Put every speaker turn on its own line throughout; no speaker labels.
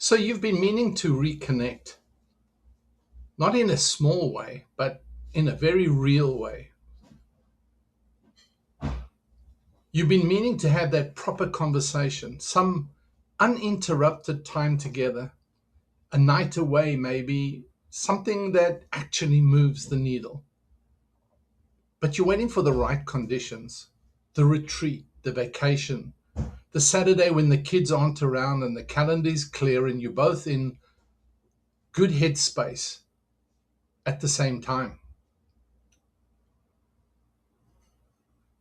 So you've been meaning to reconnect, not in a small way, but in a very real way. You've been meaning to have that proper conversation, some uninterrupted time together, a night away, maybe something that actually moves the needle. But you're waiting for the right conditions, the retreat, the vacation, the Saturday when the kids aren't around and the calendar's clear and you're both in good headspace at the same time.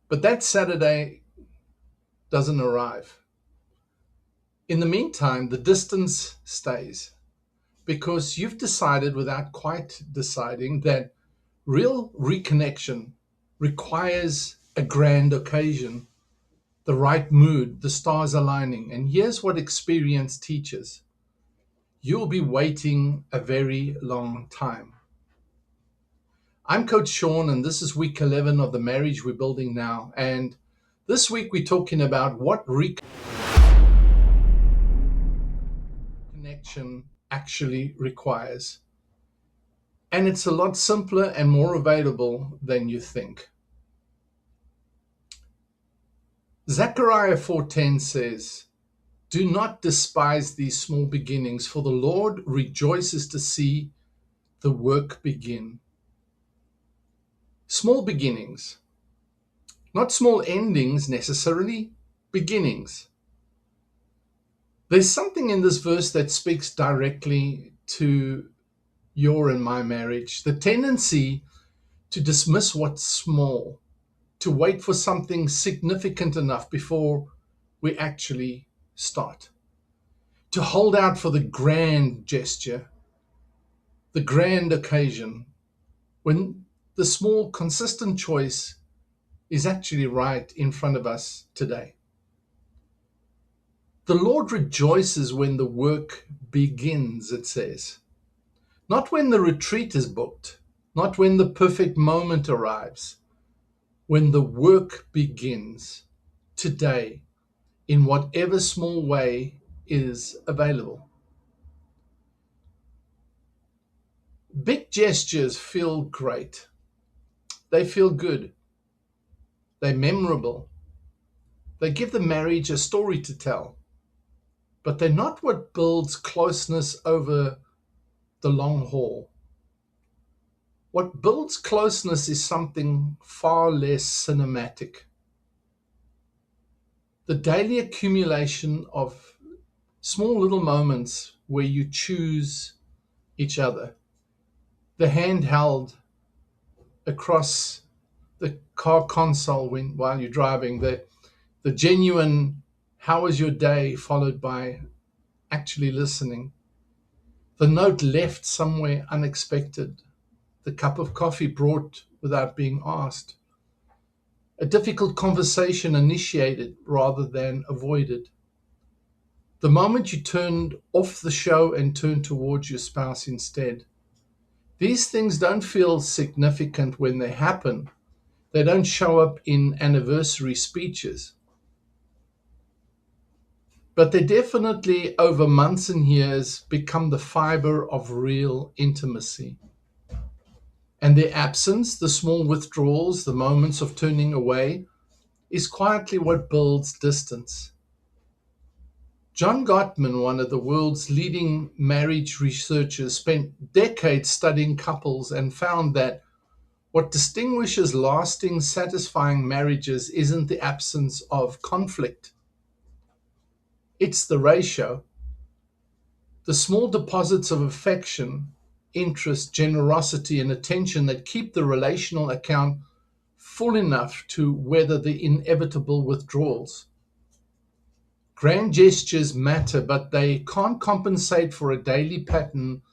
But that Saturday doesn't arrive. In the meantime, the distance stays because you've decided, without quite deciding, that real reconnection requires a grand occasion, the right mood, the stars aligning. And here's what experience teaches: you'll be waiting a very long time. I'm Coach Shaun, and this is week 11 of the marriage we're building now. And this week we're talking about what reconnection actually requires. And it's a lot simpler and more available than you think. Zechariah 4:10 says, "Do not despise these small beginnings, for the Lord rejoices to see the work begin." Small beginnings, not small endings necessarily, beginnings. There's something in this verse that speaks directly to your and my marriage. The tendency to dismiss what's small, to wait for something significant enough before we actually start, to hold out for the grand gesture, the grand occasion, when the small, consistent choice is actually right in front of us today. The Lord rejoices when the work begins, it says. Not when the retreat is booked, not when the perfect moment arrives. When the work begins today, in whatever small way is available. Big gestures feel great. They feel good. They're memorable. They give the marriage a story to tell. But they're not what builds closeness over the long haul. What builds closeness is something far less cinematic. The daily accumulation of small little moments where you choose each other. The hand held across the car console while you're driving, the genuine "how was your day" followed by actually listening, the note left somewhere unexpected, the cup of coffee brought without being asked, a difficult conversation initiated rather than avoided, the moment you turned off the show and turned towards your spouse instead. These things don't feel significant when they happen. They don't show up in anniversary speeches. But they definitely, over months and years, become the fiber of real intimacy. And their absence, the small withdrawals, the moments of turning away, is quietly what builds distance. John Gottman, one of the world's leading marriage researchers, spent decades studying couples and found that what distinguishes lasting, satisfying marriages isn't the absence of conflict. It's the ratio. The small deposits of affection, interest, generosity, and attention that keep the relational account full enough to weather the inevitable withdrawals. Grand gestures matter, but they can't compensate for a daily pattern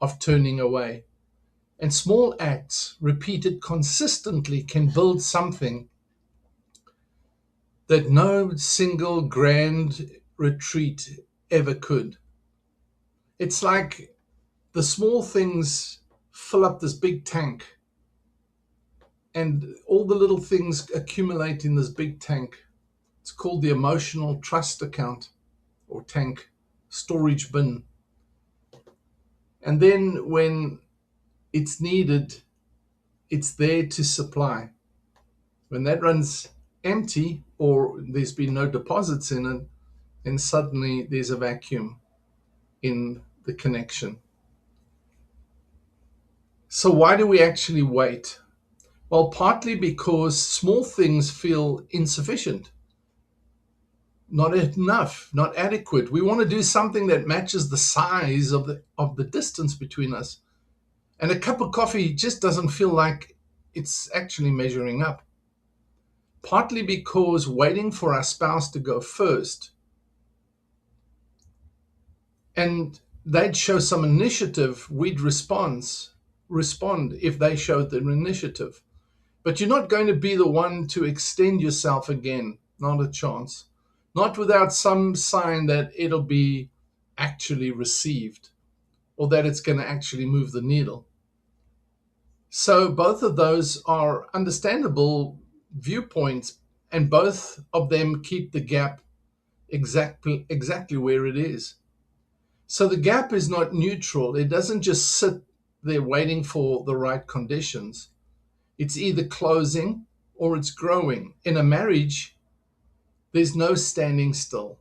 of turning away. And small acts, repeated consistently, can build something that no single grand retreat ever could. It's like the small things fill up this big tank, and all the little things accumulate in this big tank. It's called the emotional trust account or tank, storage bin. And then when it's needed, it's there to supply. When that runs empty or there's been no deposits in it, then suddenly there's a vacuum in the connection. So, why do we actually wait? Well, partly because small things feel insufficient, not enough, not adequate. We want to do something that matches the size of the distance between us. And a cup of coffee just doesn't feel like it's actually measuring up. Partly because waiting for our spouse to go first and they'd show some initiative, we'd respond if they showed their initiative. But you're not going to be the one to extend yourself again, not a chance. Not without some sign that it'll be actually received or that it's going to actually move the needle. So both of those are understandable viewpoints, and both of them keep the gap exactly where it is. So the gap is not neutral. It doesn't just sit there waiting for the right conditions. It's either closing or it's growing. In a marriage, there's no standing still.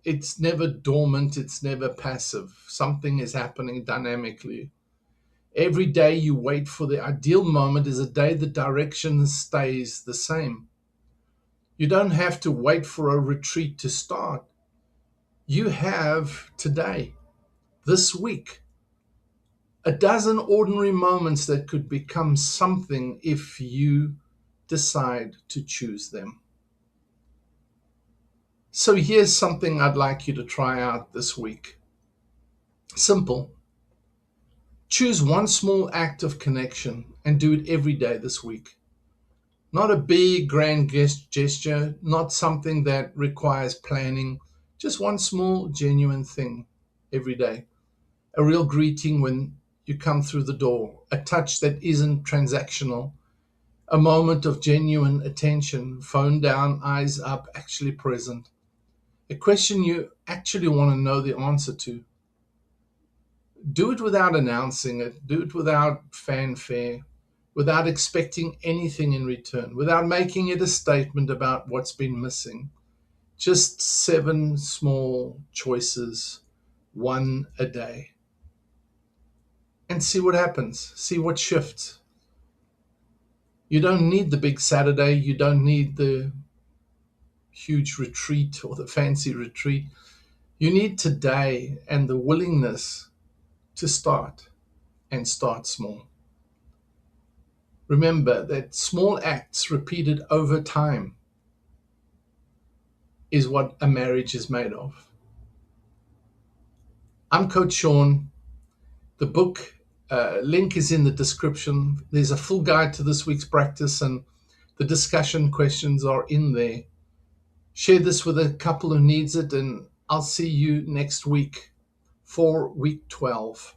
It's never dormant, it's never passive. Something is happening dynamically. Every day you wait for the ideal moment is a day the direction stays the same. You don't have to wait for a retreat to start. You have today, this week, a dozen ordinary moments that could become something if you decide to choose them. So here's something I'd like you to try out this week. Simple. Choose one small act of connection and do it every day this week. Not a big, grand gesture, not something that requires planning, just one small, genuine thing every day. A real greeting when you come through the door, a touch that isn't transactional, a moment of genuine attention, phone down, eyes up, actually present. A question you actually want to know the answer to. Do it without announcing it, do it without fanfare, without expecting anything in return, without making it a statement about what's been missing. Just 7 small choices, one a day. And see what happens, see what shifts. You don't need the big Saturday, you don't need the huge retreat or the fancy retreat. You need today and the willingness to start and start small. Remember that small acts repeated over time is what a marriage is made of. I'm Coach Shaun. The book link is in the description. There's a full guide to this week's practice, and the discussion questions are in there. Share this with a couple who needs it, and I'll see you next week for week 12.